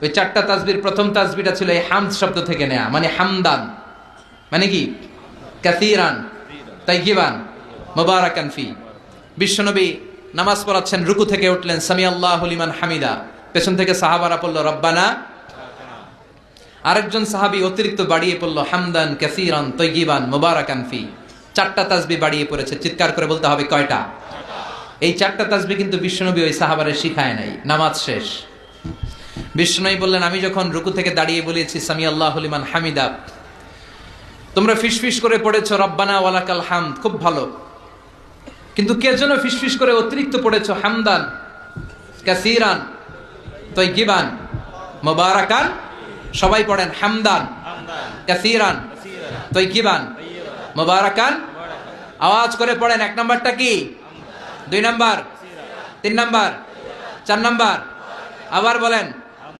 ওই চারটা তাসবির প্রথম তাসবিটা ছিল এই হামদ শব্দ থেকে নেয়া, মানে হামদান, মানে কি কাসীরান তাইয়িবান মুবারাকান ফি। বিশ্বনবী নামাজ পড়াচ্ছেন, রুকু থেকে উঠলেন, সামি আল্লাহু লিমান হামিদা, পেছন থেকে সাহাবারা পড়ল রব্বানা। আরেকজন সাহাবী অতিরিক্ত বাড়িয়ে পড়ল হামদান কাসীরান তাইয়িবান মুবারাকান ফি। চারটা তাসবিহ বাড়িয়ে পড়েছে, চিৎকার করে বলতে হবে কয়টা? এই চারটা তাসবিহ কিন্তু বিশ্বনবী ওই সাহাবারে শিখায় নাই। নামাজ শেষ, বিশ্বনবী বললেন, আমি যখন রুকু থেকে দাঁড়িয়ে বলেছি সামি আল্লাহু লিমান হামিদা, তোমরা ফিসফিস করে পড়েছো রব্বানা ওয়ালাকাল হামদ, খুব ভালো, কিন্তু কে যেন ফিসফিস করে অতিরিক্ত পড়েছো হামদান কাসীরান তাইয়িবান মুবারাকান। সবাই পড়েন হামদান কাসীরান তাইয়িবান মুবারাকান। আওয়াজ করে পড়েন। এক নাম্বারটা কি? 2 নাম্বার, 3 নাম্বার, 4 নাম্বার। আবার বলেন।